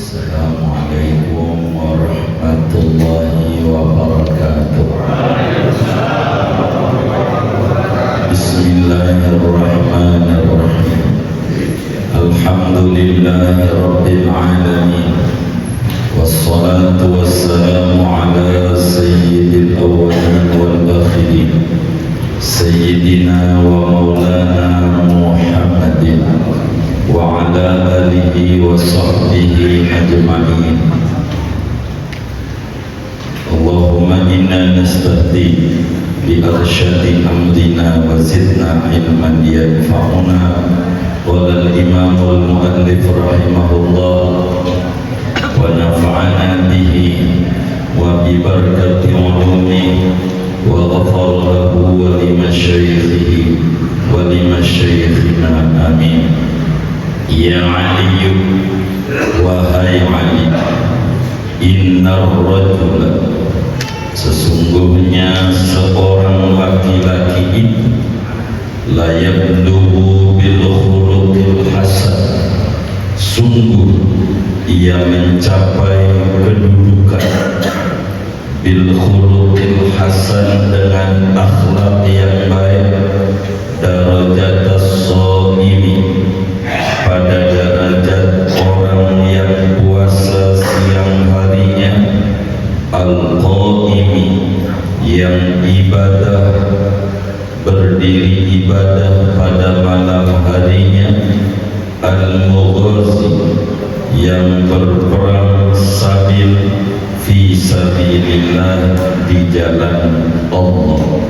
Assalamualaikum warahmatullahi wabarakatuh. Bismillahirrahmanirrahim. Alhamdulillahi rabbil alamin. Wassalatu wassalamu ala sayyidil awwalin wal akhirin, sayyidina wa maulana Muhammadin wa ala alihi wa sahbihi ajma'in. Allahumma inna nastahdi bi arsyadi amrina wa zidna ilman yanfa'una. Qala al-imamul muallif rahimahullah wa nafa'ana bihi wa bi barakati ulumi wa ghafara lahu wa li masyayikhihi wa li masyayikhina amin. Ya Ali, wahai Ali, innar rajula, sesungguhnya seorang laki-laki itu la yablugu bil khuluqil hasan, sungguh ia mencapai kedudukan bil khuluqil hasan, dengan akhlak yang baik, darajatas shaimi, pada derajat orang yang puasa siang harinya, al-qaimi, yang ibadah, berdiri ibadah pada malam harinya, al-mughazi, yang berperang sabil fi sabilillah, di jalan Allah.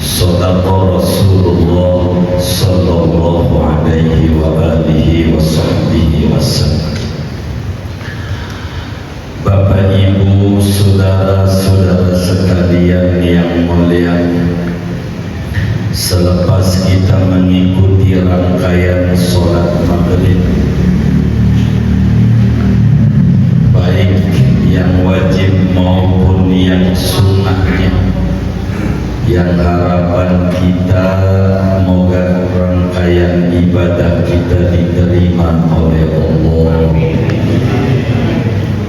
Shadaqa Rasulullah sallallahu alaihi wa alihi wa sahbihi wasallam. Bapak Ibu, saudara-saudara sekalian yang mulia, selepas kita mengikuti rangkaian sholat maghrib, baik yang wajib maupun yang sunnahnya, yang harapan kita moga rangkaian ibadah kita diterima oleh Allah.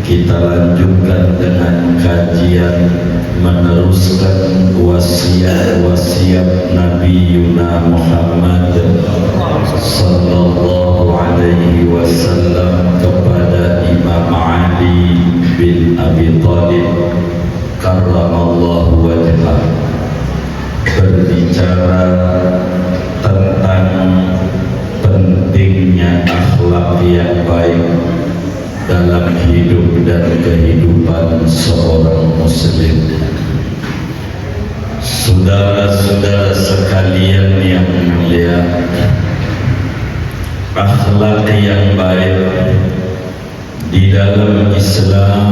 Kita lanjutkan dengan kajian meneruskan wasiat Nabi Yuna Muhammad sallallahu alaihi wasallam kepada Imam Ali bin Abi Thalib karramallahu wajhah, berbicara tentang pentingnya akhlak yang baik dalam hidup dan kehidupan seorang muslim. Saudara-saudara sekalian yang mulia, akhlak yang baik di dalam Islam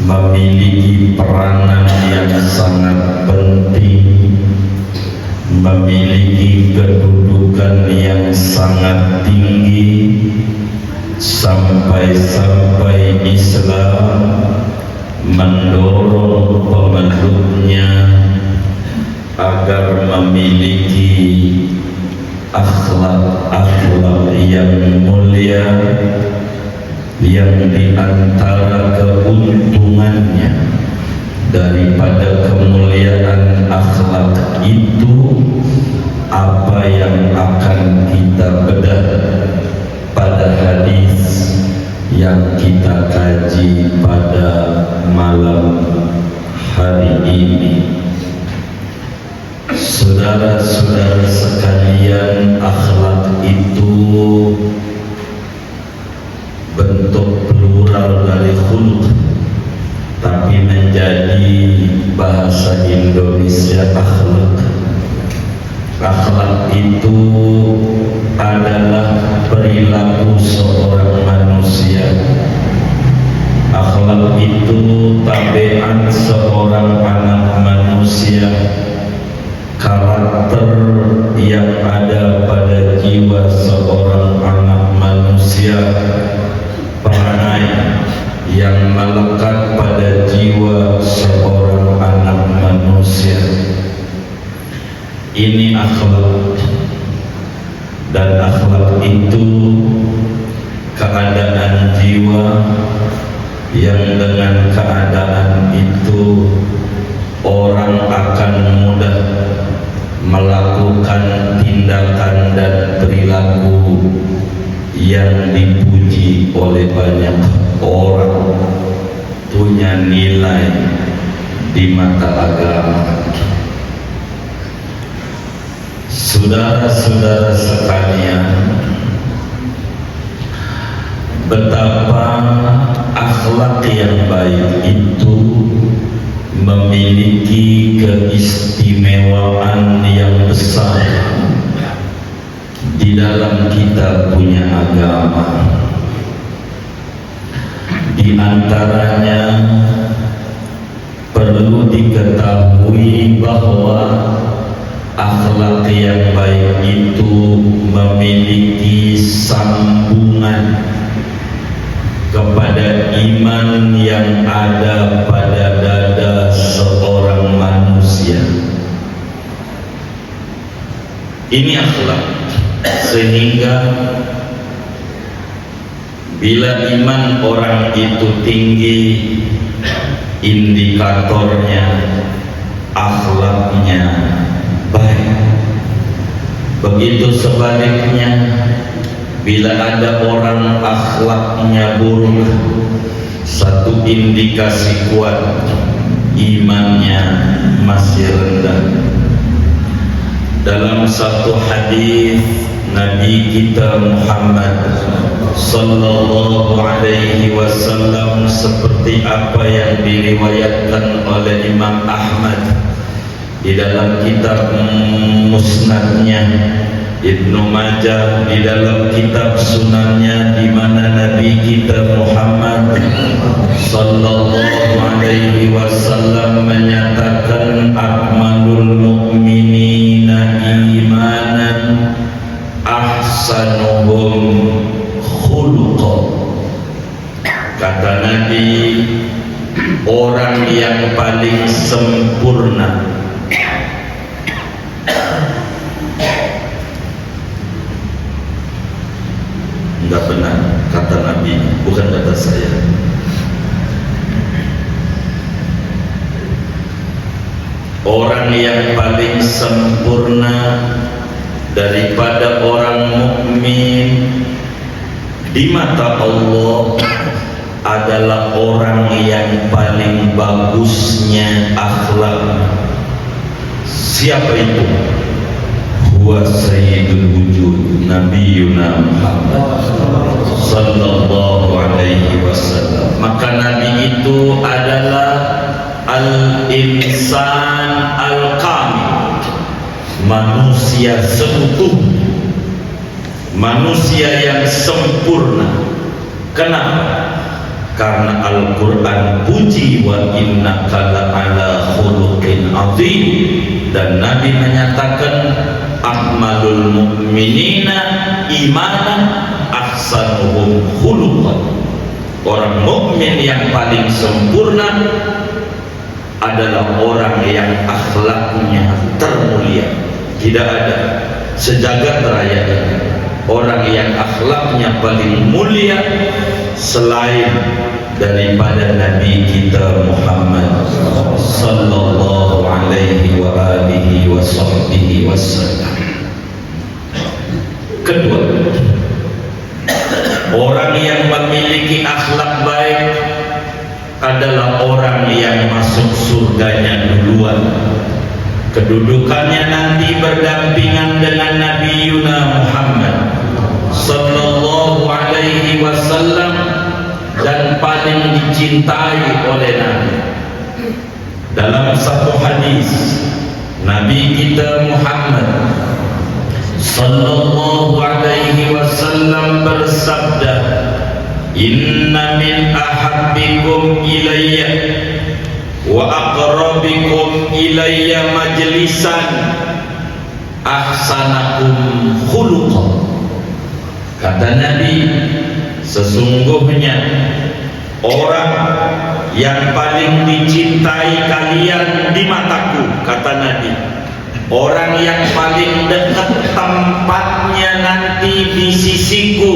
memiliki peranan yang sangat penting, memiliki kedudukan yang sangat tinggi, sampai-sampai Islam mendorong pemeluknya agar memiliki akhlak-akhlak yang mulia, yang diantara keuntungannya daripada kemuliaan akhlak itu apa yang akan kita bedah pada hadis yang kita kaji pada malam hari ini. Saudara-saudara sekalian, akhlak itu bentuk plural dari khuluq, tapi menjadi bahasa Indonesia akhlak. Akhlak itu adalah perilaku seorang manusia. Akhlak itu tabiat seorang anak manusia, karakter yang ada pada jiwa seorang anak manusia, perangai yang melekat pada jiwa seorang anak manusia. Ini akhlak, dan akhlak itu keadaan jiwa jiwa yang dengan keadaan itu orang akan mudah melakukan tindakan dan perilaku yang dipuji oleh banyak orang, punya nilai di mata agama. Saudara-saudara sekalian, betapa akhlak yang baik itu memiliki keistimewaan yang besar di dalam kita punya agama. Di antaranya perlu diketahui bahwa akhlak yang baik itu memiliki sambungan kepada iman yang ada pada dada seorang manusia. Ini akhlak, sehingga bila iman orang itu tinggi, indikatornya akhlaknya baik. Begitu sebaliknya, bila ada orang akhlaknya buruk, satu indikasi kuat imannya masih rendah. Dalam satu hadis Nabi kita Muhammad sallallahu alaihi wasallam, seperti apa yang diriwayatkan oleh Imam Ahmad di dalam kitab musnadnya, Ibnu Majah di dalam kitab sunannya, di mana Nabi kita Muhammad sallallahu alaihi wasallam menyatakan akmalul mu'minina imanan ahsanuhum khuluqa. Kata Nabi, orang yang paling sempurna enggak benar, kata Nabi, bukan kata saya. Orang yang paling sempurna daripada orang mukmin di mata Allah adalah orang yang paling bagusnya akhlak. Siapa itu? Huwa sayyidul wujud, Nabiyuna Muhammad sallallahu alaihi wasallam. Maka Nabi itu adalah al-insan al-kamil, manusia seutuh, manusia yang sempurna. Kenapa? Karena Al-Quran puji wa innaka la'ala khuluqin azim, dan Nabi menyatakan akmalul mu'minina imanan ahsanuhum khuluqan. Orang mukmin yang paling sempurna adalah orang yang akhlaknya termulia. Tidak ada sejagat raya orang yang akhlaknya paling mulia selain daripada Nabi kita Muhammad sallallahu alaihi wa alihi wa sahbihi wasallam. Kedua, orang yang memiliki akhlak baik adalah orang yang masuk surganya duluan. Kedudukannya nanti berdampingan dengan Nabi Yuna Muhammad sallallahu alaihi wasallam, dan paling dicintai oleh Nabi. Dalam satu hadis Nabi kita Muhammad sallallahu alaihi wasallam bersabda, inna min ahabbikum ilayya wa aqrabikum ilayya majlisan ahsanakum khuluqan. Kata Nabi, sesungguhnya orang yang paling dicintai kalian di mataku, kata Nabi, orang yang paling dekat tempatnya nanti di sisiku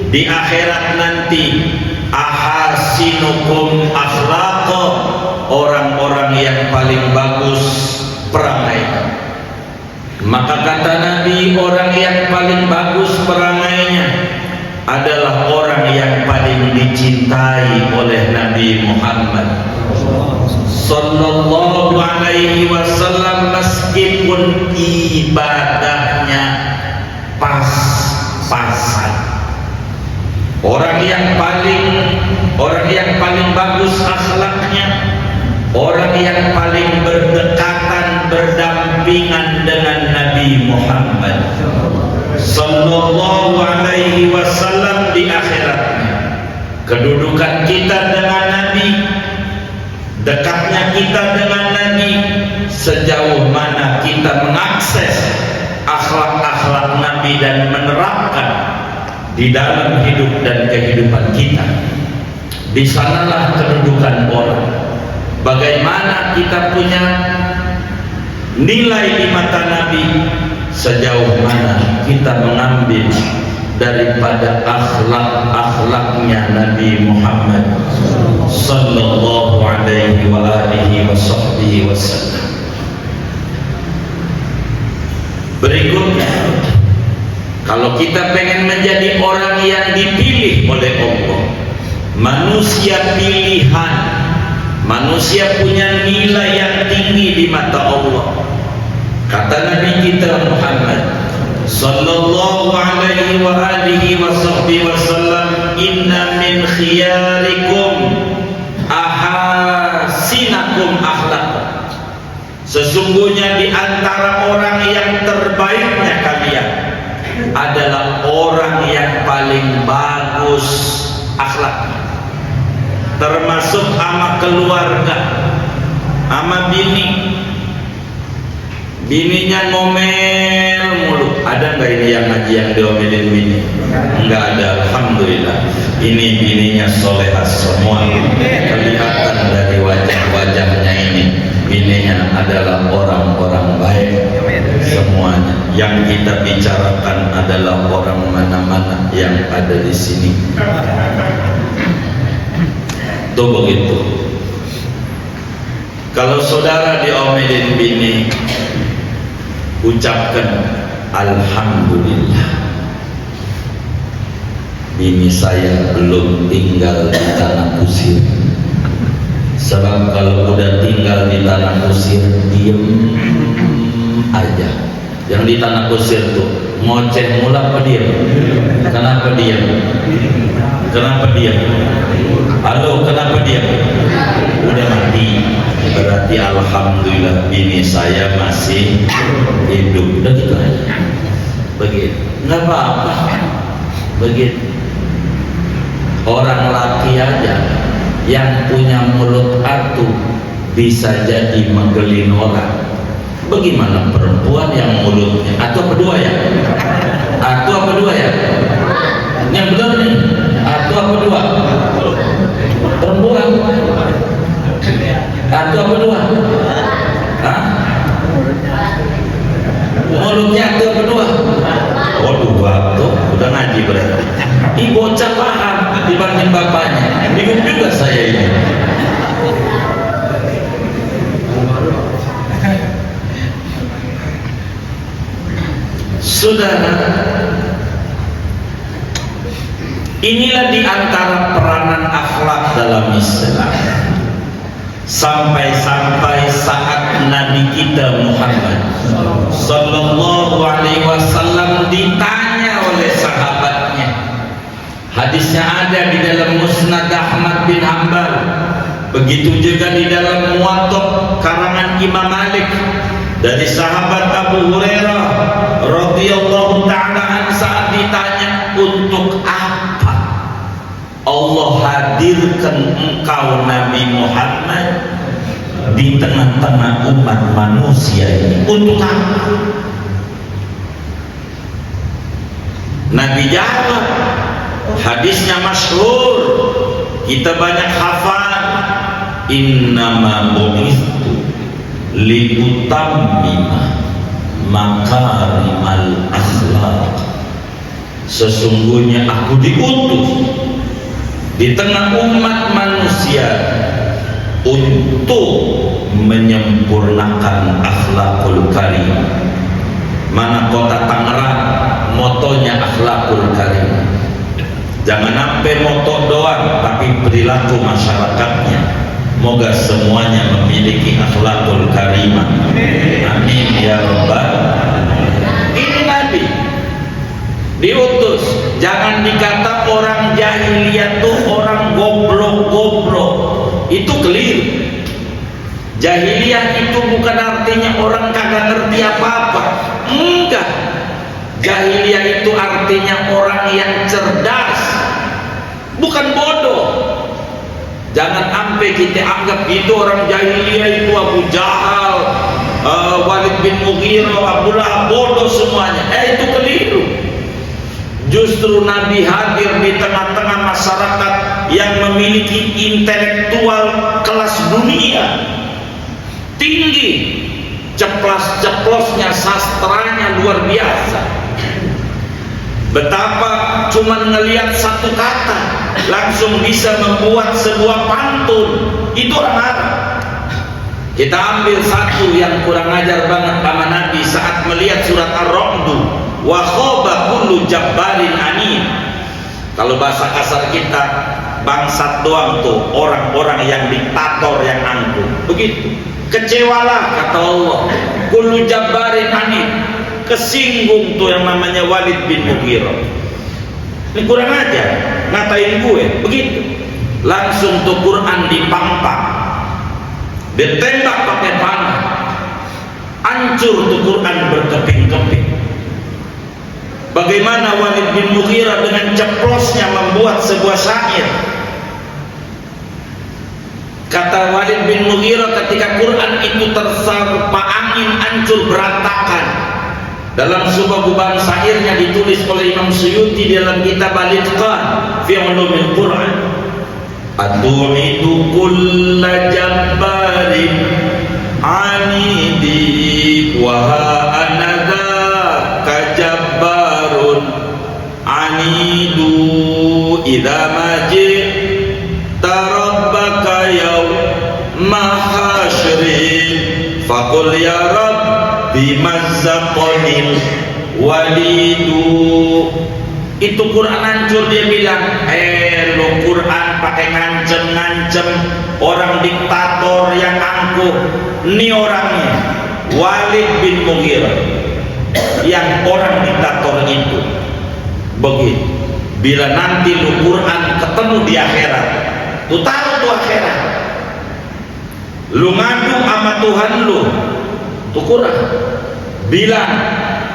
di akhirat nanti ahasinukum akhlaqa, orang-orang yang paling bagus perangai. Maka kata Nabi, orang yang paling bagus perangainya adalah orang yang paling dicintai oleh Nabi Muhammad sallallahu alaihi wasallam, meskipun ibadahnya pas-pasan. Orang yang paling bagus akhlaknya, orang yang paling berdekatan, berdampingan dengan Nabi Muhammad sallallahu alaihi wasallam di akhiratnya. Kedudukan kita dengan Nabi, dekatnya kita dengan Nabi, sejauh mana kita mengakses akhlak-akhlak Nabi dan menerapkan di dalam hidup dan kehidupan kita. Di sanalah kedudukan orang. Bagaimana kita punya nilai di mata Nabi, sejauh mana kita mengambil daripada akhlak-akhlaknya Nabi Muhammad sallallahu alaihi wa alihi wasallam. Berikutnya, kalau kita pengen menjadi orang yang dipilih oleh Allah, manusia pilihan, manusia punya nilai yang tinggi di mata Allah. Kata Nabi kita Muhammad sallallahu alaihi wa alihi wasallam, inna min khiyarikum ahasinakum akhlaq. Sesungguhnya di antara orang yang terbaiknya kalian adalah orang yang paling bagus akhlaknya, termasuk sama keluarga, sama bininya ngomel mulu. Ada nggak ini yang ngaji yang diomelin bini? Nggak ada, alhamdulillah. Ini bininya solehah semua, kelihatan dari wajah-wajahnya ini. Bininya adalah orang-orang baik semuanya. Yang kita bicarakan adalah orang mana-mana yang ada di sini. Tuh begitu. Kalau saudara diomelin bini, ucapkan alhamdulillah, bini saya belum tinggal di tanah kusir. Sebab kalau udah tinggal di tanah kusir, diem aja. Yang di tanah kusir tuh ngoceh mula apa diem? Kenapa diem? Kenapa diem? Halo, kenapa diem? Udah mati. Berarti alhamdulillah bini saya masih hidup. Udah gitu aja. Begitu. Nggak apa-apa. Begitu. Orang laki aja yang punya mulut atu bisa jadi menggelin orang. Bagaimana perempuan yang mulutnya atu apa dua ya? Atu apa dua ya? Yang benar nih. Atu apa dua? Perempuan. Atu apa dua? Hah? Mulutnya atu apa dua? Oh dua tuh, udah ngaji berarti. Ih bocah paham dibanding bapaknya. Bingung juga saya ini. Saudara, inilah di antara peranan akhlak dalam Islam. Sampai-sampai saat Nabi kita Muhammad sallallahu alaihi wasallam ditanya oleh sahabatnya. Hadisnya ada di dalam Musnad Ahmad bin Hanbal, begitu juga di dalam Muwatta karangan Imam Malik, dari sahabat Abu Hurairah radhiyallahu ta'ala saat ditanya, untuk apa Allah hadirkan engkau Nabi Muhammad di tengah-tengah umat manusia ini? Untuk apa? Nabi jawab, hadisnya masyhur, kita banyak hafal, innama bu'ithu liutammima makarimal akhlaq. sesungguhnya aku diutus di tengah umat manusia untuk menyempurnakan akhlakul karim. Mana kota Tangerang motonya akhlakul karim. Jangan sampai moto doang, tapi perilaku masyarakatnya moga semuanya memiliki akhlakul karimah. Amin ya rabbal. Ini Nabi diutus. Jangan dikata orang jahiliyah tuh orang goblok-goblok, itu keliru. Jahiliyah itu bukan artinya orang kagak ngerti apa-apa, enggak. Jahiliyah itu artinya orang yang cerdas, bukan bodoh. Jangan sampai kita anggap itu orang jahiliyah itu Abu Jahal, Walid bin Mughirah, Abu Lahab, bodoh semuanya. Itu keliru. Justru Nabi hadir di tengah-tengah masyarakat yang memiliki intelektual kelas dunia tinggi, ceplas-ceplosnya sastranya luar biasa. Betapa cuman ngelihat satu kata langsung bisa membuat sebuah pantun. Itu orang Arab. Kita ambil satu yang kurang ajar banget sama Nabi saat melihat surat Ar-Ra'd, wa khaba kullu jabbarin anid. Kalau bahasa kasar kita, bangsat doang tuh orang-orang yang diktator, yang angkuh. Begitu. Kecewalah kata Allah, kullu jabbarin anid. Kesinggung tuh yang namanya Walid bin Mughirah. Ini kurang ajar, ngatain gue, begitu. Langsung tuh Quran dipampak, ditembak pakai panah, hancur tuh Quran berkeping-keping. Bagaimana Walid bin Mughirah dengan ceplosnya membuat sebuah syair. Kata Walid bin Mughirah ketika Quran itu terserpa angin, hancur berantakan. Dalam sebuah gubahan syairnya ditulis oleh Imam Suyuti dalam kitab Al-Itqan fi Ulumil Quran, atu'idu kulla jabbarin anidi wa anadha kajabbarun anidu idza maji tarabbaka yawma hasyrin faqul ya rabbi mazzaqanil walidu. Itu Quran hancur, dia bilang, lo Quran pakai ngancem-ngancem orang diktator yang angkuh. Ini orangnya Walid bin Mughirah, yang orang diktator itu. Begitu. Bila nanti lu Quran ketemu di akhirat, lu tahu tuh akhirat, lu ngadu sama Tuhan lu, tuh Quran bilang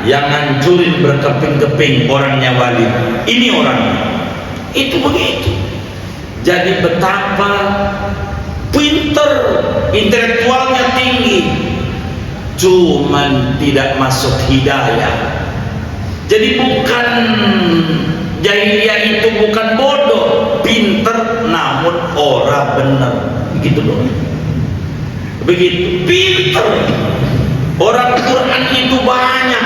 yang ngancurin berkeping-keping orangnya Walid, ini orangnya. Itu begitu. Jadi betapa pinter, intelektualnya tinggi, cuman tidak masuk hidayah. Jadi bukan jahiliyah itu bukan bodoh, pinter namun ora bener, begitu dong. Begitu pinter. Orang Quran itu banyak.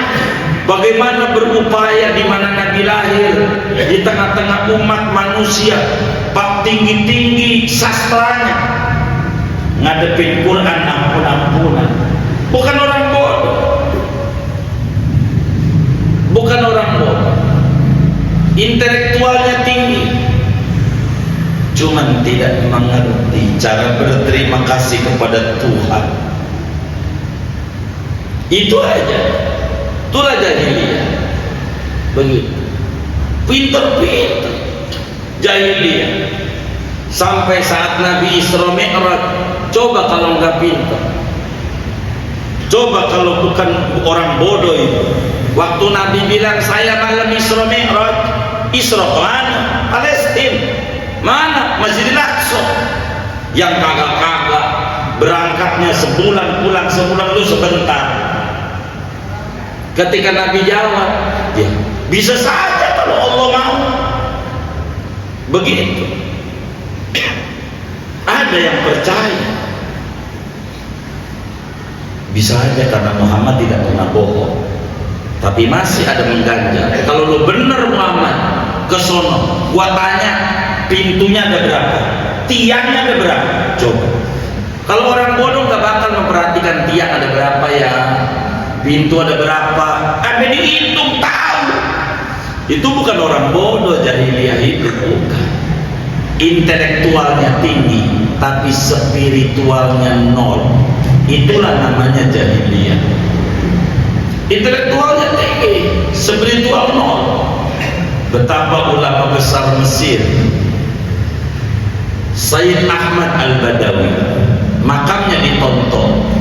Bagaimana berupaya di mana Nabi lahir di tengah-tengah umat manusia, pak tinggi-tinggi sastranya, ngadepin Quran ampun-ampunan. Bukan orang bodoh, bukan orang bodoh, intelektualnya tinggi, cuman tidak mengerti cara berterima kasih kepada Tuhan. Itu aja. Itulah jahiliyah. Begitu. Pinter-pinter jahiliyah. Sampai saat Nabi Isra Mi'raj, coba kalau nggak pinter, coba kalau bukan orang bodoh itu. Waktu Nabi bilang saya malam Isra Mi'raj, Isra mana? Palestina. Mana? Masjidil Aqsa. Yang kagak-kagak berangkatnya sebulan, pulang sebulan, lu sebentar. Ketika Nabi jawab, ya bisa saja kalau Allah mau. Begitu. Ada yang percaya, bisa aja karena Muhammad tidak pernah bohong, tapi masih ada mengganjal. Kalau lu benar Muhammad, ke sono, gua tanya pintunya ada berapa, tiangnya ada berapa. Coba kalau orang bodoh nggak bakal memperhatikan tiang ada berapa ya, pintu ada berapa, dihitung tahu. Itu bukan orang bodoh jahiliyah, itu bukan. Intelektualnya tinggi tapi spiritualnya nol, itulah namanya jahiliyah. Intelektualnya tinggi, spiritual nol. Betapa ulama besar Mesir Sayyid Ahmad Al-Badawi, makamnya ditonton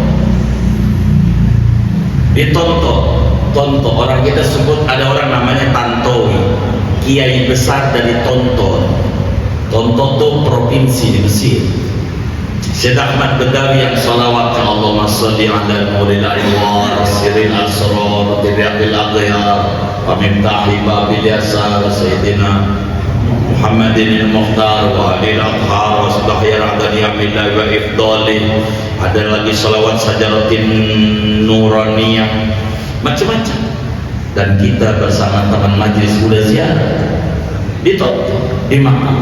orang kita sebut, ada orang namanya Tantowi, kiai besar dari Tonton itu provinsi di Mesir. Syed Ahmad Badawi yang salawat Allahumma sholli ala maulil anwar siril asrar tibiaqil aghyar wa miftahi babil yasar sayyidina Muhammadin al-Mukhtar wa alil akhar wa subhiyar adani amillah wa ifdali. Ada lagi salawat sajaratin nuraniyah, macam-macam. Dan kita bersama teman majlis udah ziarah di Tonton, di makam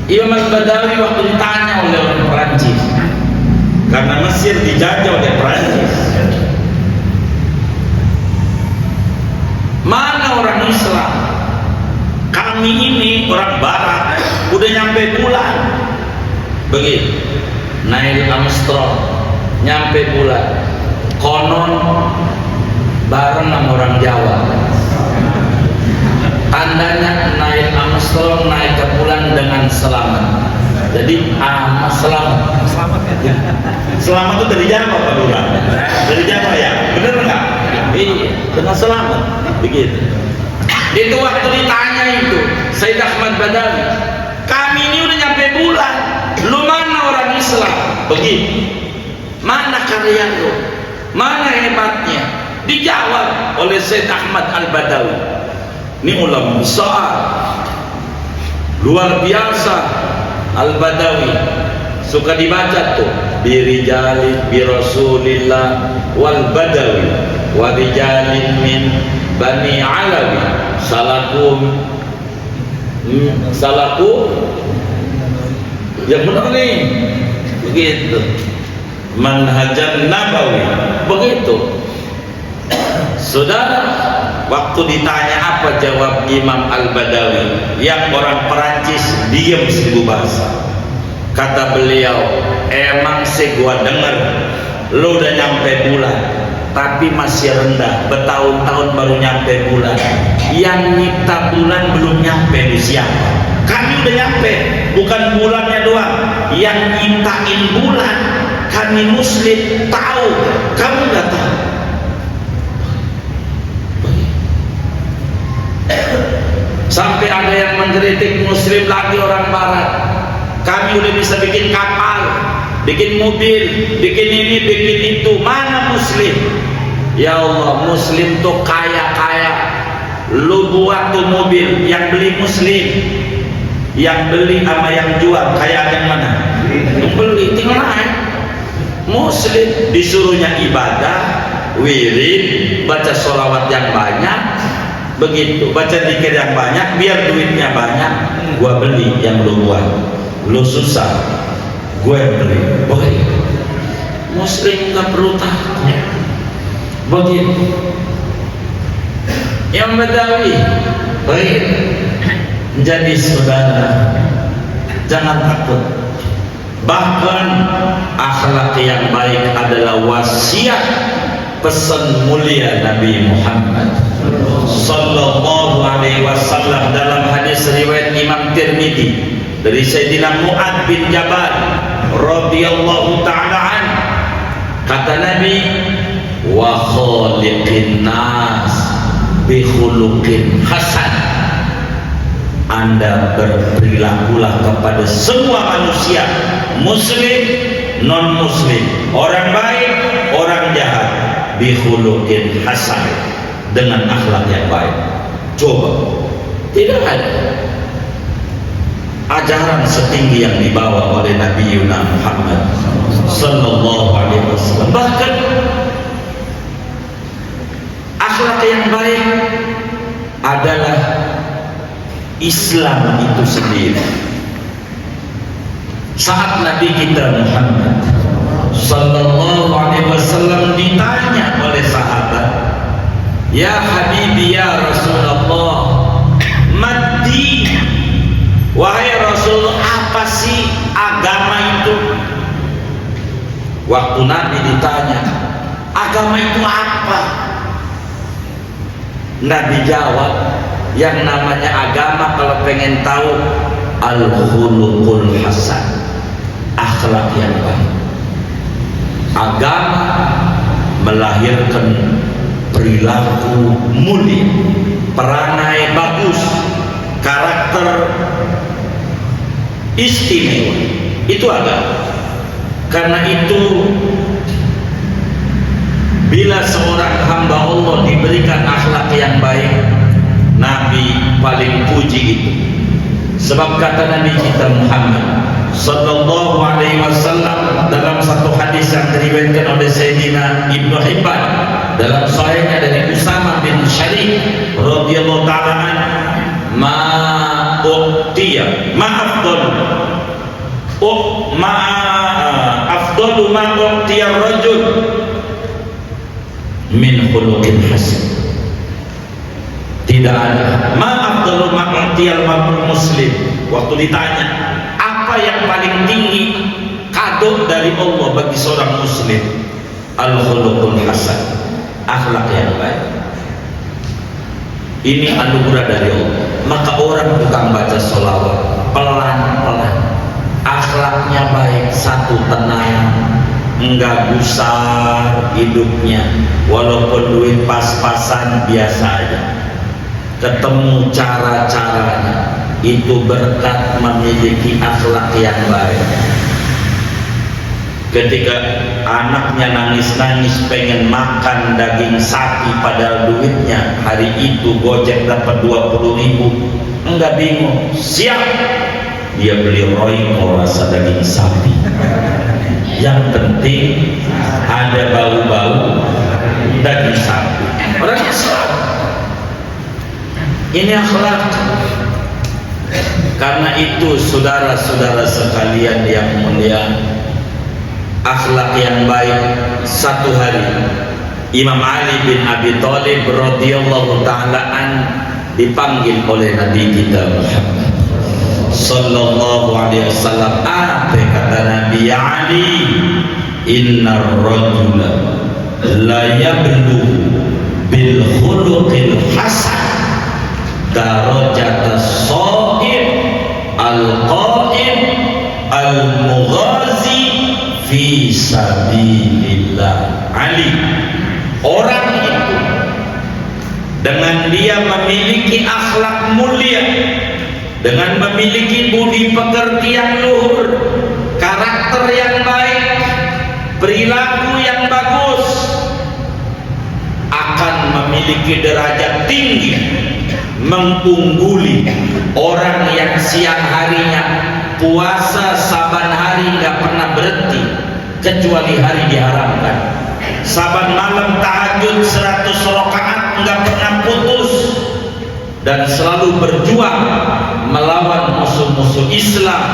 Imam Al-Badawi. Waktu ditanya oleh orang Perancis, karena Mesir dijajah oleh Perancis, mana orang Islam? Kami ini orang Barat udah nyampe bulan, begitu. Neil Armstrong nyampe bulan, konon bareng sama orang Jawa. Tandanya Neil Armstrong naik ke bulan dengan selamat. Jadi selamat ya. Selamat itu dari Jawa Pak Lurah. Dari Jawa ya, bener nggak? Iya, dengan selamat. Begitu. Itu waktu ditanya itu Sayyid Ahmad Badawi, kami ini udah nyampe bulan, lu mana orang Islam? Begitu. Mana karya lu? Mana hebatnya? Dijawab oleh Sayyid Ahmad Al-Badawi. Ini ulama besar, luar biasa. Al-Badawi suka dibaca tuh, birijali birasulillah wal badawi wa rijalin min bani alawi salaku yang benar nih, begitu. Manhajan nabawi, begitu. Saudara, waktu ditanya apa jawab Imam Al-Badawi yang orang Perancis diam seribu bahasa. Kata beliau, emang sih gua denger lu udah nyampe bulan tapi masih rendah, bertahun-tahun baru nyampe bulan. Yang nyipta bulan belum nyampe, di siapa? Kami udah nyampe, bukan bulannya doang. Yang nyiptain bulan kami muslim tahu, kamu nggak tahu. Sampai ada yang mengkritik muslim lagi orang barat, kami udah bisa bikin kapal, bikin mobil, bikin ini, bikin itu. Mana muslim? Ya Allah, muslim tuh kaya-kaya. Lu buat tuh mobil, yang beli muslim, yang beli sama yang jual kaya yang mana? Yang beli, tinggal naik. Muslim disuruhnya ibadah, wirid, baca sholawat yang banyak, begitu, baca zikir yang banyak, biar duitnya banyak. Gua beli yang lu buat, lu susah, gue beli. Begitu. Muslim nggak perlu takut. Begitu. Yang Badawi, baik. Jadi saudara, jangan takut. Bahkan akhlak yang baik adalah wasiat pesan mulia Nabi Muhammad sallallahu alaihi wasallam dalam hadis riwayat Imam Tirmidzi dari Sayyidina Mu'ad bin Jabal radhiyallahu ta'ala an. Kata Nabi, wa khaliqin nas bi khuluqin hasan. Anda berperilakulah kepada semua manusia, muslim, non muslim, orang baik, orang jahat, bi khuluqin hasan, dengan akhlak yang baik. Coba, tidak ada ajaran setinggi yang dibawa oleh Nabi Muhammad sallallahu alaihi wasallam. Bahkan akhlak yang baik adalah Islam itu sendiri. Saat Nabi kita Muhammad sallallahu alaihi wasallam ditanya oleh sahabat, "Ya Habibi ya Rasulullah, mad-din?" Wahai Rasul, apa sih agama itu? Waktu Nabi ditanya, agama itu apa? Nabi jawab, yang namanya agama kalau pengen tahu, al-khuluqul hasan, akhlak yang baik. Agama melahirkan perilaku mulia, perangai bagus, karakter istimewa. Itu agama. Karena itu bila seorang hamba Allah diberikan akhlak yang baik, Nabi paling puji itu. Sebab kata Nabi kita Muhammad sallallahu alaihi wasallam dalam satu hadis yang diriwayatkan oleh Sayyidina Ibnu Hibban dalam sahihnya dari Usama bin Syarif radhiyallahu ta'ala an, ma afdalu ma uqtiya rajul min khuluqin hasan. Tidak ada ma afdalu ma uqtiya muslim. Waktu ditanya apa yang paling tinggi kado dari Allah bagi seorang muslim, al-khuluqul hasan, akhlak yang baik. Ini anugerah dari Allah. Maka orang tukang baca sholawat pelan-pelan, akhlaknya baik, satu tenang, enggak gusar hidupnya, walaupun duit pas-pasan biasa aja, ketemu cara-caranya, itu berkat memiliki akhlak yang baik. Ketika anaknya nangis-nangis pengen makan daging sapi padahal duitnya hari itu Gojek dapat 20.000, enggak bingung, siap dia beli royco rasa daging sapi, yang penting ada bau-bau daging sapi. Orang Islam ini akhlak. Karena itu saudara-saudara sekalian yang mulia, akhlak yang baik. Satu hari Imam Ali bin Abi Thalib radhiyallahu ta'ala an dipanggil oleh Nabi kita Muhammad sallallahu alaihi wasallam. Apa kata Nabi? Ya Ali, innar rajula la yablu bil khuluqil hasan darajata shaib al-qaim al-mughazi fi sabilillah. Ali, orang itu dengan dia memiliki akhlak mulia, dengan memiliki budi pekerti yang luhur, karakter yang baik, perilaku yang bagus, akan memiliki derajat tinggi, mengungguli orang yang siang harinya puasa saban hari nggak pernah berhenti kecuali hari diharamkan, saban malam tahajud 100 rakaat nggak pernah putus, dan selalu berjuang melawan musuh-musuh Islam,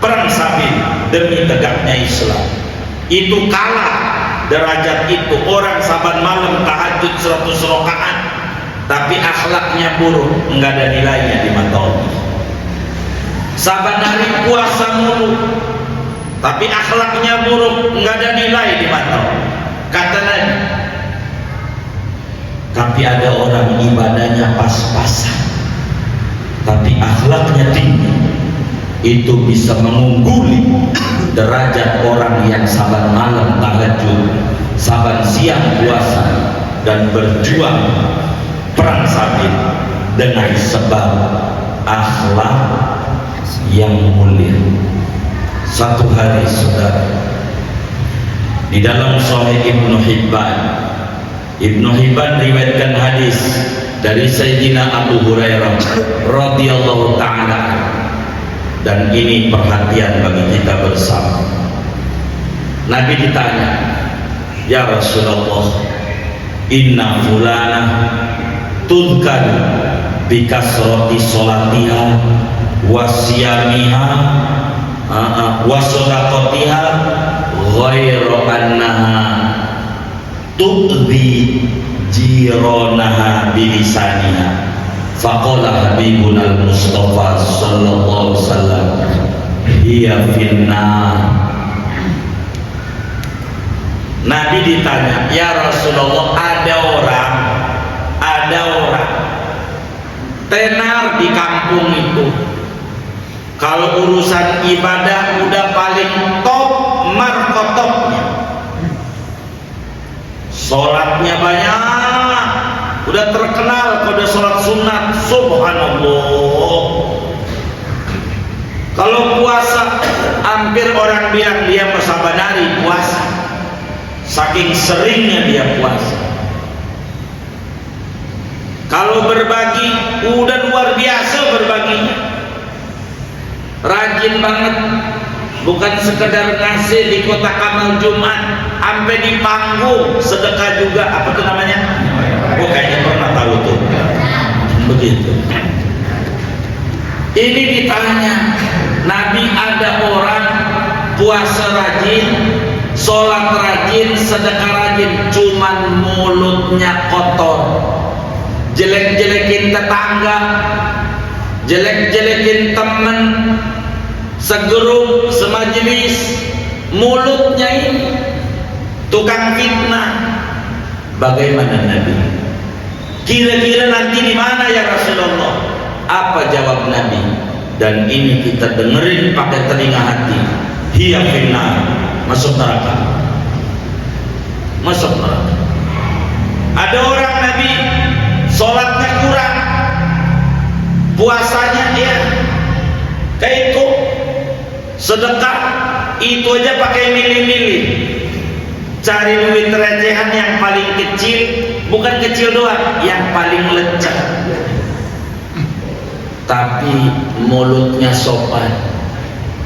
perang sabil demi tegaknya Islam. Itu kalah derajat itu orang saban malam tahajud 100 rakaat tapi akhlaknya buruk, enggak ada nilainya di mata Allah. Saban hari puasa mulu tapi akhlaknya buruk, enggak ada nilai di mata Allah. Kata Nabi, tapi ada orang ibadahnya pas-pasan tapi akhlaknya tinggi, itu bisa mengungguli derajat orang yang saban malam tahajud, saban siang puasa dan berjuang perang sabil dengan sebab akhlak yang mulia. Satu hari saudara, di dalam Sahih Ibnu Hibban riwayatkan hadis dari Sayyidina Abu Hurairah radhiyallahu ta'ala, dan ini perhatian bagi kita bersama. Nabi ditanya, ya Rasulullah, inna fulana tudkan bikasroti sholatiha wasyamiha wasodaqatiha ghairu annaha tu'dhi jiranaha bilisaniha. Faqala habibuna al-Mustafa sallallahu alaihi wasallam hiya finnar. Nabi ditanya, ya Rasulullah, ada orang tenar di kampung itu, kalau urusan ibadah udah paling top markotopnya, sholatnya banyak, udah terkenal pada sholat sunat, subhanallah. Kalau puasa, hampir orang bilang dia masabanari puasa, saking seringnya dia puasa. Kalau berbagi, udah luar biasa berbaginya, rajin banget. Bukan sekedar ngasih di kotak amal Jumat, sampai di panggung sedekah juga. Apa tuh namanya? Oh, kayaknya pernah tahu tuh. Begitu. Ini ditanya, Nabi, ada orang puasa rajin, sholat rajin, sedekah rajin, cuman mulutnya kotor, jelek-jelekin tetangga, jelek-jelekin temen, segerup, semajelis, mulutnya ini tukang fitnah. Bagaimana Nabi? Kira-kira nanti di mana ya Rasulullah? Apa jawab Nabi? Dan ini kita dengerin pakai telinga hati. Hiya finnar, masuk neraka. Masuk neraka. Ada orang Nabi sholatnya kurang, puasanya ya kayak itu, sedekah itu aja pakai milih-milih, cari duit recehan yang paling kecil, bukan kecil doang, yang paling lecek, tapi mulutnya sopan,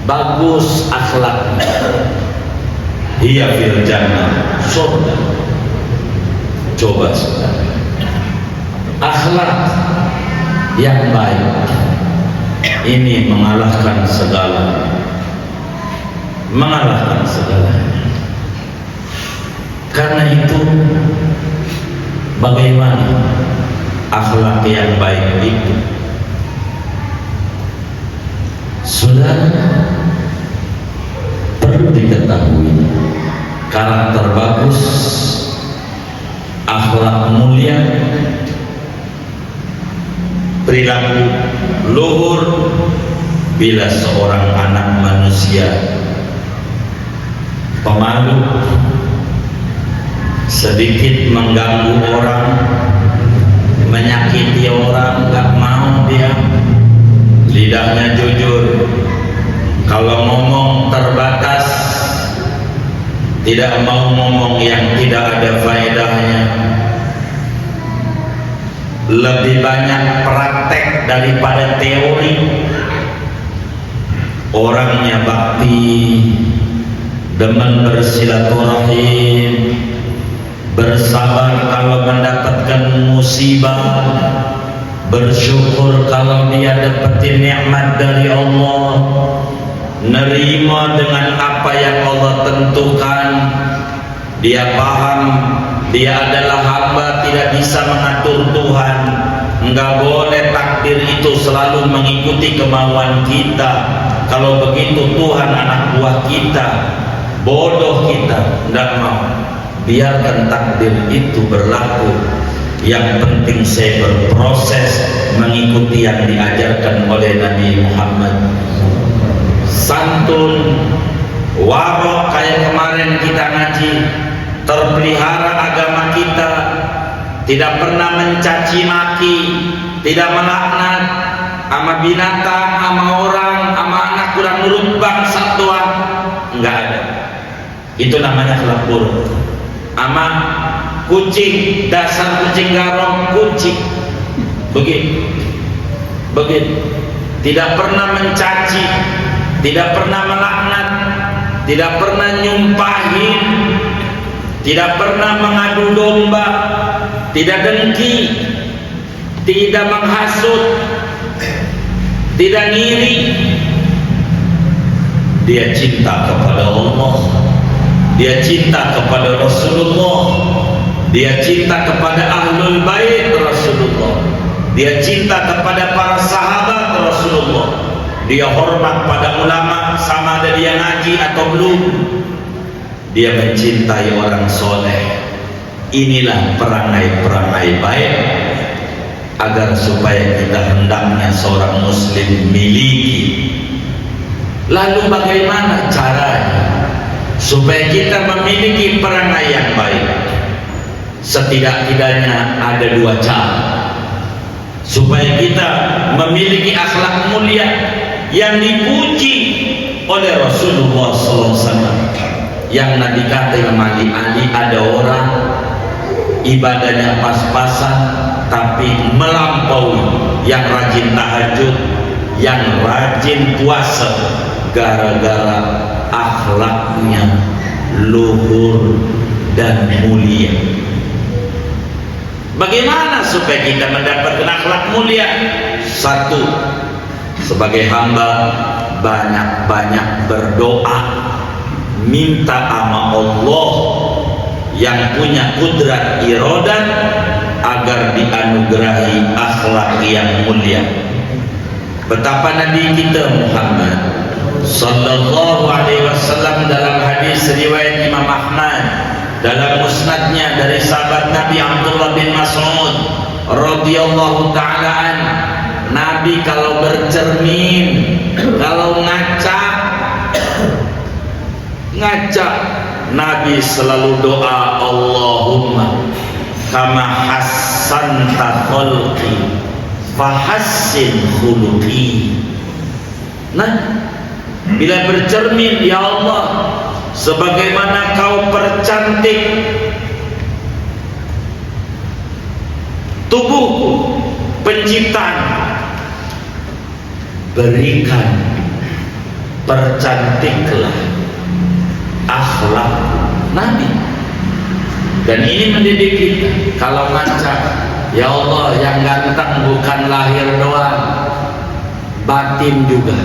bagus akhlaknya. Iya fil jannah, surga. Coba saudara, akhlak yang baik ini mengalahkan segala, mengalahkan segalanya. Karena itu, bagaimana akhlak yang baik itu? Saudara, perlu diketahui, karakter bagus, akhlak mulia, perilaku luhur bila seorang anak manusia pemalu, sedikit mengganggu orang, menyakiti orang, gak mau dia, lidahnya jujur, kalau ngomong terbatas, tidak mau ngomong yang tidak ada faedahnya, lebih banyak praktek daripada teori. Orangnya bakti, demen bersilaturahim, bersabar kalau mendapatkan musibah, bersyukur kalau dia dapetin nikmat dari Allah, nerima dengan apa yang Allah tentukan. Dia paham dia adalah hamba, tidak bisa mengatur Tuhan. Enggak boleh takdir itu selalu mengikuti kemauan kita. Kalau begitu Tuhan anak buah kita, bodoh kita, enggak mau. Biarkan takdir itu berlaku. Yang penting saya berproses mengikuti yang diajarkan oleh Nabi Muhammad. Santun, warok kayak kemarin kita ngaji, terpelihara agama kita, tidak pernah mencaci maki, tidak melaknat sama binatang, sama orang, sama anak kurang nurut bangsa Tuhan, enggak ada. Itu namanya akhlak buruk. Sama kucing, dasar kucing garong, kucing, begitu, begitu. Tidak pernah mencaci, tidak pernah melaknat, tidak pernah nyumpahin, tidak pernah mengadu domba, tidak dengki, tidak menghasut, tidak ngiri. Dia cinta kepada Allah, dia cinta kepada Rasulullah, dia cinta kepada Ahlul Bait Rasulullah, dia cinta kepada para sahabat Rasulullah, dia hormat pada ulama sama ada dia ngaji atau belum, dia mencintai orang soleh. Inilah perangai-perangai baik agar supaya kita hendaknya seorang muslim miliki. Lalu bagaimana caranya supaya kita memiliki perangai yang baik? Setidak-tidaknya ada dua cara supaya kita memiliki akhlak mulia yang dipuji oleh Rasulullah SAW. Yang Nabi kata Imam Ali, ada orang ibadahnya pas-pasan tapi melampaui, yang rajin tahajud, yang rajin puasa, gara-gara akhlaknya luhur dan mulia. Bagaimana supaya kita mendapatkan akhlak mulia? Satu, sebagai hamba banyak-banyak berdoa, minta sama Allah yang punya kudrat iradah agar dianugerahi akhlak yang mulia. Betapa Nabi kita Muhammad sallallahu alaihi wasallam dalam hadis riwayat Imam Ahmad dalam musnadnya dari sahabat Nabi Abdullah bin Mas'ud radhiyallahu taala an, Nabi kalau bercermin, kalau ngaca, Nabi selalu doa, Allahumma kama hassanta khalqi fahassin khuluqi. Nah, bila bercermin, ya Allah, sebagaimana kau percantik tubuhku, penciptaan, berikan, percantiklah akhlak Nabi. Dan ini mendidik kita. Kalau ngaca, ya Allah, yang ganteng bukan lahir doang, batin juga,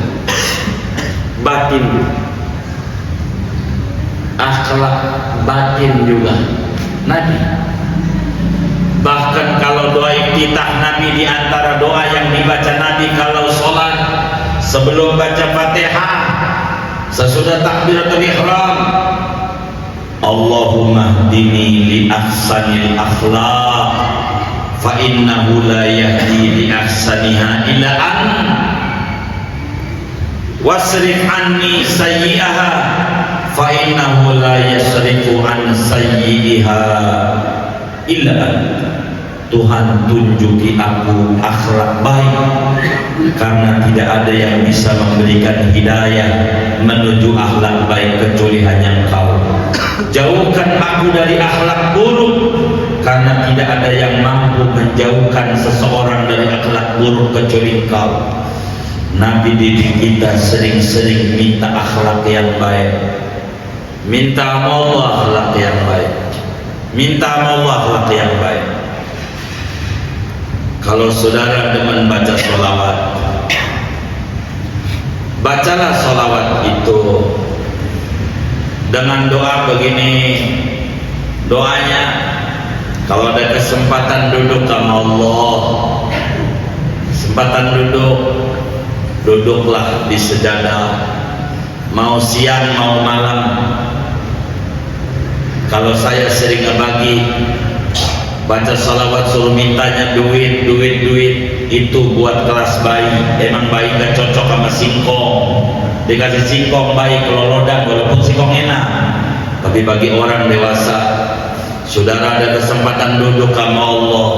batin juga, akhlak batin juga Nabi. Bahkan kalau doa iftitah Nabi, di antara doa yang dibaca Nabi kalau sholat, sebelum baca Fatihah, sesudah takbiratul ihram, Allahumma hdini li ahsanil akhlaq fa innahu la yahdi li ahsaniha illa an wasrif anni sayyi'aha fa innahu la yasrifu an sayyi'iha illa an. Tuhan tunjuki aku akhlak baik, karena tidak ada yang bisa memberikan hidayah menuju akhlak baik kecuali hanya Engkau. Jauhkan aku dari akhlak buruk, karena tidak ada yang mampu menjauhkan seseorang dari akhlak buruk kecuali Engkau. Nabi didik kita sering-sering minta akhlak yang baik, minta Allah akhlak yang baik, minta Allah akhlak yang baik. Kalau saudara demen baca sholawat, bacalah sholawat itu dengan doa begini. Doanya, kalau ada kesempatan duduk sama Allah, kesempatan duduk, duduklah di sejadah, mau siang mau malam. Kalau saya sering ngebagi baca salawat suruh mintanya duit, itu buat kelas bayi. Emang bayi gak cocok sama singkong, dikasih singkong bayi kelolodan walaupun singkong enak. Tapi bagi orang dewasa, saudara ada kesempatan duduk sama Allah,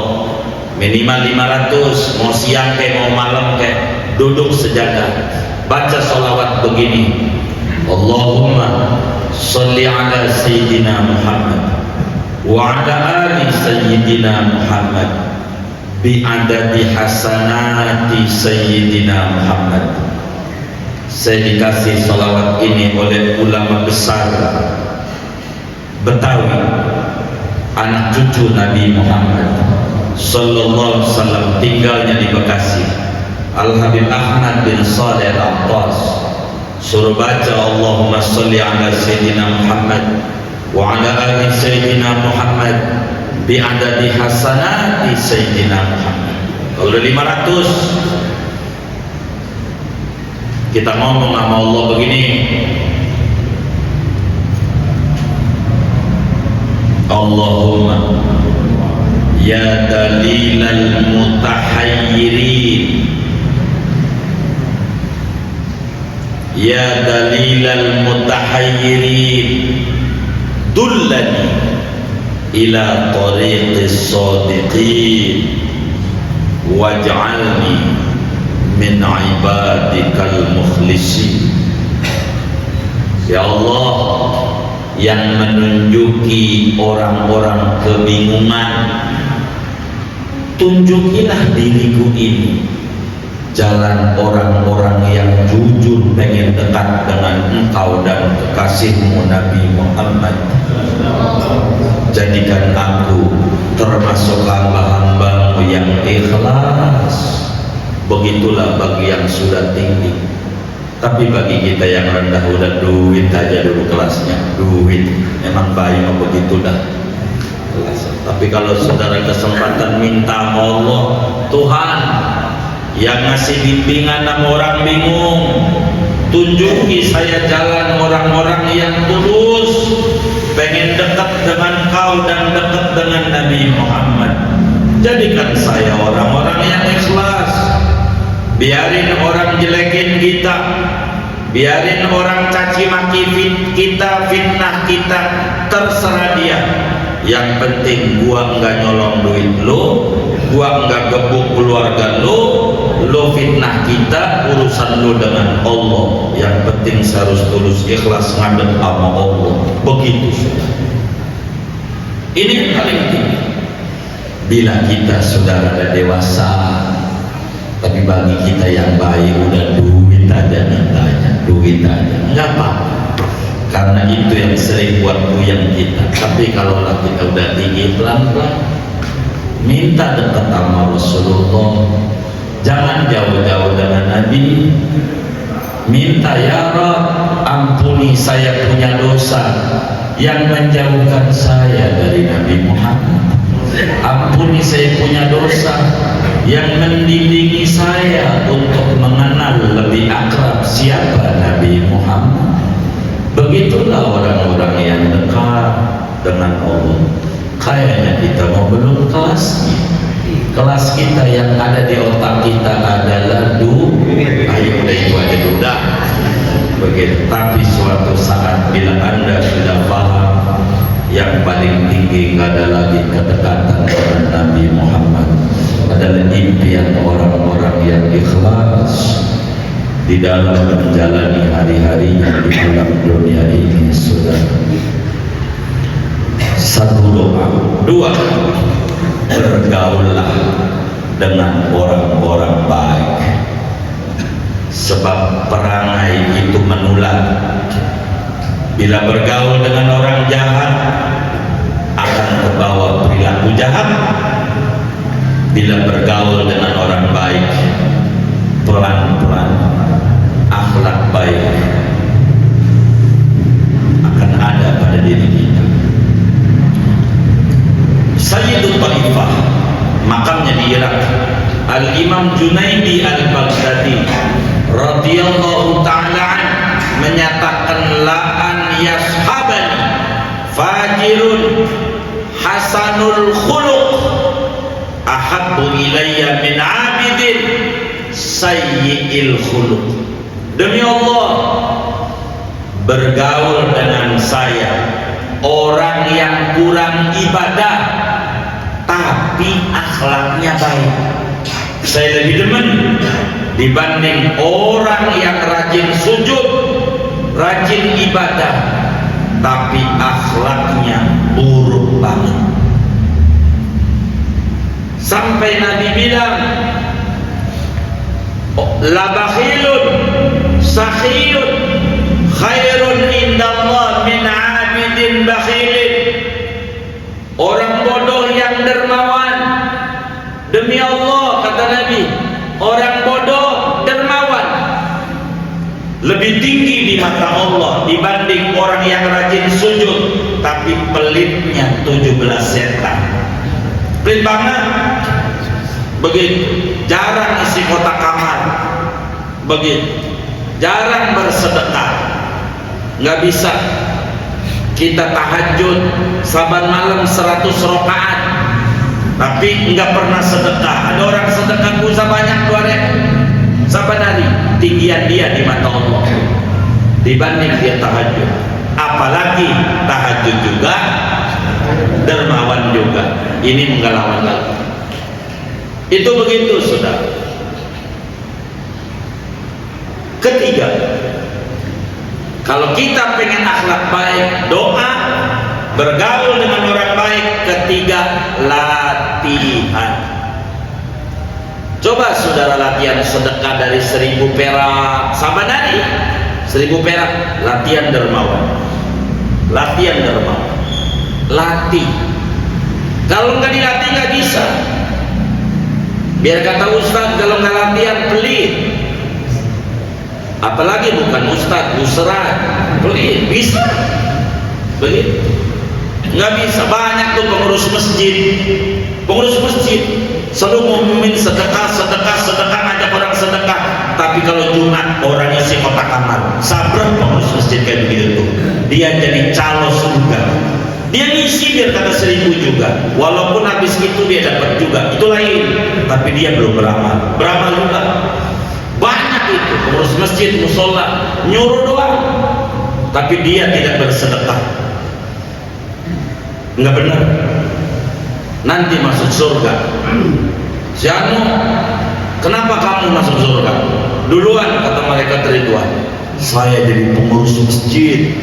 minimal 500, mau siang kayak mau malam kayak, duduk sejadah, baca salawat begini, Allahumma sholli ala sayyidina Muhammad wa ala ali sayyidina Muhammad bi'adadi hasanati sayyidina Muhammad. Saya dikasih salawat ini oleh ulama besar Betawi, anak cucu Nabi Muhammad. sallallahu alaihi wasallam tinggalnya di Bekasi. Al Habib Ahmad bin Saleh Al-Attas suruh baca Allahumma sholli ala sayyidina Muhammad wa ala ali sayyidina Muhammad bi adadi hasanati sayyidina Muhammad. Kalau udah 500 kita ngomong sama Allah begini, Allahumma ya dalilal mutahayyirin, ya dalilal mutahayyirin, dullani ila tariqis shadiqin waj'alni min ibadikal mukhlisin. Ya Allah, yang menunjuki orang-orang kebingungan, tunjukilah diriku ini jalan orang-orang yang jujur pengen dekat dengan Engkau dan kekasihmu Nabi Muhammad. Jadikan aku termasuk hamba-hambamu yang ikhlas. Begitulah bagi yang sudah tinggi. Tapi bagi kita yang rendah udah duit aja dulu kelasnya, duit. Emang bayi mau begitu dah kelas. Tapi kalau saudara kesempatan minta sama Allah, Tuhan yang ngasih bimbingan sama orang bingung, tunjuki saya jalan orang-orang yang tulus pengen dekat dengan Kau dan dekat dengan Nabi Muhammad. Jadikan saya orang-orang yang ikhlas. Biarin orang jelekin kita, biarin orang caci maki kita, fitnah kita, terserah dia. Yang penting gua enggak nyolong duit lo, gua enggak gebuk keluarga lo fitnah kita, urusan lo dengan Allah. Yang penting harus tulus ikhlas ngadep sama Allah. Begitu saudara. Ini yang paling tinggi. Bila kita sudah ada dewasa, tapi bagi kita yang baik udah duit aja mintanya, duit aja, nggak apa-apa. Karena itu yang sering buat buyang kita. Tapi kalau kita udah tinggi, pelan-pelan minta dekat sama Rasulullah, jangan jauh-jauh dengan Nabi. Minta, ya Rabb, ampuni saya punya dosa yang menjauhkan saya dari Nabi Muhammad. Ampuni saya punya dosa yang mendidik saya untuk mengenal lebih akrab siapa Nabi Muhammad. Begitulah orang-orang yang dekat dengan Allah. Kayaknya kita mau belum kelasnya. Kelas kita yang ada di otak kita adalah duit. Ayo udah itu aja udah. Begitu. Tapi suatu saat bila Anda sudah paham, yang paling tinggi nggak ada lagi kedekatan dengan Nabi Muhammad, adalah impian orang-orang yang ikhlas di dalam menjalani hari-harinya di dalam dunia ini. Sudah satu doa, dua, bergaullah dengan orang-orang baik, sebab perangai itu menular. Bila bergaul dengan orang jahat akan terbawa perilaku jahat. Bila bergaul dengan orang baik, pelan-pelan akhlak baik akan ada pada diri kita. Sayyidul Taifah, makamnya di Irak, Al-Imam Junaidi Al-Baghdadi radhiyallahu ta'ala menyatakan, la'an yashabani fajirun hasanul khuluq ahabbu ilayya min abidin sayyi'il khuluq. Demi Allah, bergaul dengan saya orang yang kurang ibadah tapi akhlaknya baik, saya lebih demen dibanding orang yang rajin sujud, rajin ibadah tapi akhlaknya buruk banget. Sampai Nabi bilang, la bakhilun sakhiyun khairun indallah min abidin bakhilin. Orang bodoh yang dermawan Demi Allah, kata Nabi, orang bodoh dermawan lebih tinggi di mata Allah dibanding orang yang rajin sujud tapi pelitnya 17 setan. Pelit banget. Begitu. Jarang isi kotak kamar. Begitu. Jarang bersedekah. Nggak bisa. Kita tahajud saban malam 100 rakaat tapi nggak pernah sedekah. Ada orang sedekah pulsa banyak 2.000 saban hari, tinggian dia di mata Allah dibanding dia tahajud. Apalagi tahajud juga, dermawan juga. Ini menggalawan lagi. Itu begitu, sudah. Ketiga, kalau kita pengen akhlak baik, doa, bergaul dengan orang baik. Ketiga, latihan. Coba saudara latihan sedekah dari 1.000 perak saban hari, 1.000 perak, latihan dermawan. Latihan dermawan. Latih. Kalau nggak dilatih nggak bisa. Biar kata Ustaz, kalau nggak latihan pelit. Apalagi bukan Ustaz, musrat, pelit. Bisa. Begitu. Nggak bisa. Banyak tuh pengurus masjid. Pengurus masjid selalu ngomongin sedekah, sedekah, sedekah, ngajak orang sedekah. Tapi kalau Jumat orang isi kotak kamar, sabar pengurus masjid kayak begitu tuh. Dia jadi calo surga. Dia ngisi biar kata 1.000 juga. Walaupun habis itu dia dapat juga, itu lain. Tapi dia belum beramal. Beramal juga. Banyak itu pengurus masjid, musola, nyuruh doang. Tapi dia tidak bersedekah. Enggak benar. Nanti masuk surga. Si Anu, kenapa kamu masuk surga? Duluan, kata malaikat Ridwan. Saya jadi pengurus masjid.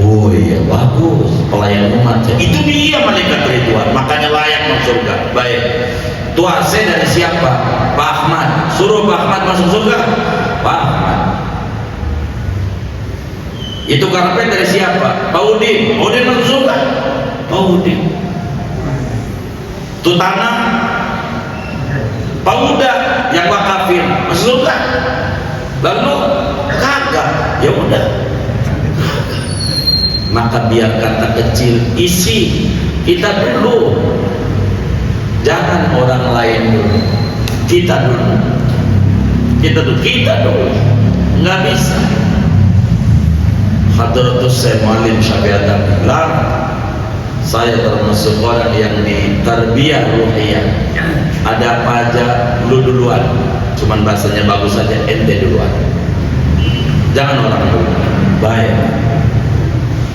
Oh iya, bagus, pelayan umat. Itu dia malaikat Ridwan, makanya layak masuk surga. Baik. Tuh AC dari siapa? Pak Ahmad. Suruh Pak Ahmad masuk surga. Pak Ahmad. Itu karpet dari siapa? Pak Udin. Udin masuk surga. Pak Udin. Itu tanah Pak Uda yang wakafin masuk surga. Lalu kagak, ya udah. Maka biar kata kecil isi kita dulu, jangan orang lain dulu, kita dulu, kita dulu, nggak bisa. Hadratus Syekh Muallim Syafi'atan bilang, saya termasuk orang yang di tarbiyah ruhiyah. Ada apa aja, lu duluan. Cuman bahasanya bagus saja, ente duluan. Jangan orang dulu. Baik.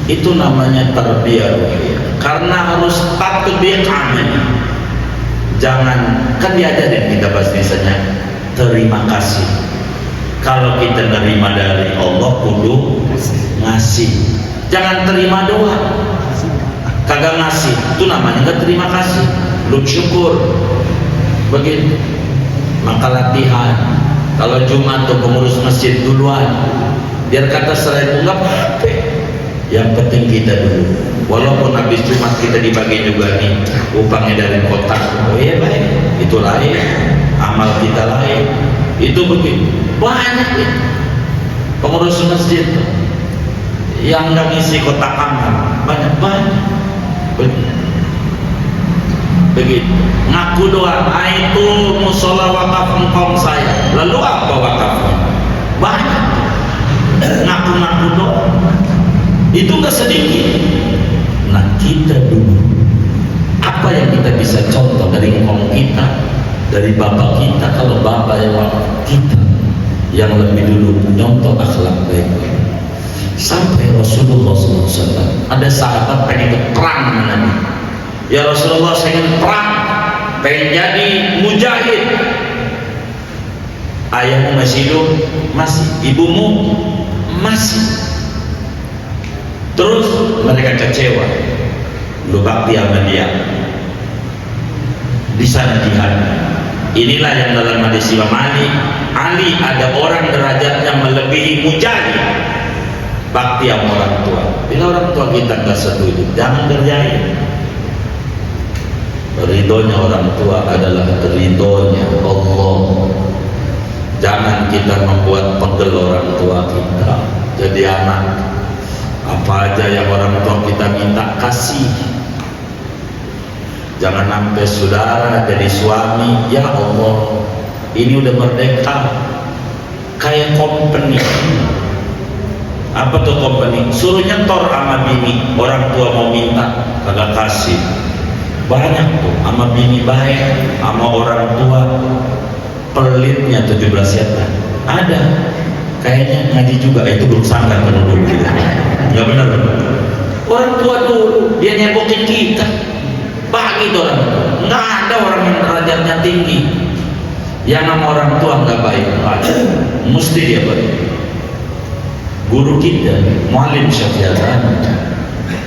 Itu namanya tarbiyah ruhiyah. Karena harus tatbiqan. Jangan, kan diajarin kita bahas misalnya terima kasih. Kalau kita terima dari Allah kudu ngasih. Jangan terima doang. Kagak ngasih, itu namanya nggak terima kasih. Lu syukur. Begitu. Maka latihan. Kalau Jumat tuh pengurus masjid duluan. Biar kata 1.000 nggak apa-apa. Yang penting kita dulu. Walaupun habis Jumat kita dibagi juga nih upahnya dari kotak. Oh iya baik. Itu lain. Amal kita lain. Itu begitu. Banyak ya. Pengurus masjid tuh yang nggak ngisi kotak amal banyak. Begitu. Ngaku doang, itu musola wakaf engkong saya. Lalu apa wakafnya? Banyak. Ngaku-ngaku doang. Itu nggak sedikit. Nah kita dulu, apa yang kita bisa contoh dari engkong kita, dari bapak kita? Kalau bapak yang wakaf kita yang lebih dulu nyontoh akhlak baik. Sampai Rasulullah SAW ada sahabat pengen perang dengan Nabi. Ya Rasulullah, saya ingin perang, pengen jadi mujahid. Ayahmu masih hidup? Masih. Ibumu? Masih. Terus mereka kecewa. Lu bakti sama dia. Di sana jihad. Inilah yang dalam hadis Imam Ali ada orang derajatnya melebihi mujahid. Bakti sama orang tua. Bila orang tua kita nggak setuju, jangan kerjain. Ridhonya orang tua adalah ridhonya Allah. Jangan kita membuat pegel orang tua kita. Jadi anak, apa aja yang orang tua kita minta kasih. Jangan sampai saudara jadi suami, ya Allah, ini udah merdeka, kayak company. Apa tuh company? Suruh nyetor sama bini, orang tua mau minta kagak kasih. Banyak tuh sama bini baik, sama orang tua pelitnya 17 setan. Ada, kayaknya ngaji juga, itu belum sangka penduduk kita. Nggak benar. Orang tua dulu dia nyebokin kita, bagi tuh orang. Nggak ada orang yang derajatnya tinggi yang sama orang tua nggak baik. Mesti dia baik. Guru kita, mualim Syafi'atan,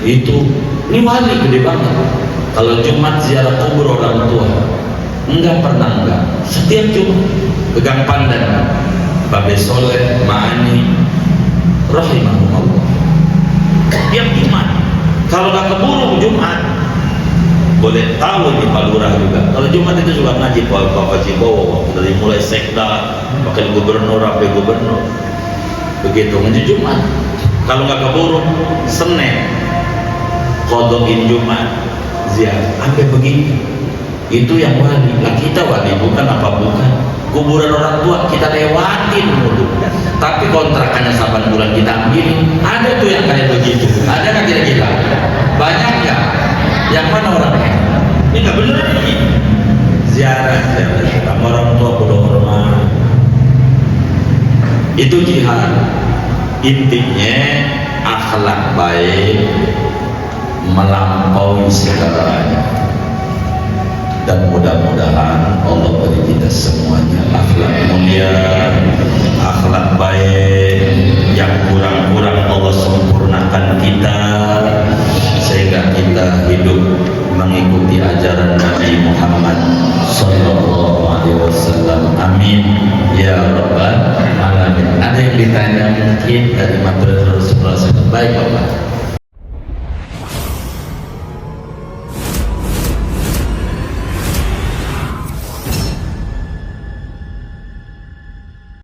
itu ini wali gede banget. Kalau Jumat ziarah kubur orang tua, enggak pernah enggak. Setiap Jumat pegang pandan, Babe Soleh, Ma'ani, rahimahumullah. Tiap Jumat, kalau nggak keburu Jumat, boleh tahu di Pak Lurah juga. Kalau Jumat itu juga ngaji Pak Cibowo, dari mulai sekda, bahkan gubernur, sampai gubernur. Begitu ngaji Jumat. Kalau nggak keburu Senin kodokin Jumat ziarah sampai begitu. Itu yang wali. Lah kita wali bukan apa bukan. Kuburan orang tua kita lewatin dulu. Tapi kontrakannya 8 bulan kita ambil. Ada tuh yang kayak begitu. Ada nggak kira-kira? Banyak nggak? Yang mana orangnya? Ini nggak bener ini. Ziarah sama orang tua bodoh hormat. Itu jihad. Intinya akhlak baik melampaui segalanya. Dan mudah-mudahan Allah beri kita semuanya akhlak mulia, akhlak baik, yang kurang-kurang Allah sempurnakan kita sehingga kita hidup mengikuti ajaran Nabi Muhammad sallallahu alaihi wasallam. Amin ya rabbal alamin. Ada yang ditanya mungkin dari materi sebelah baik Bapak?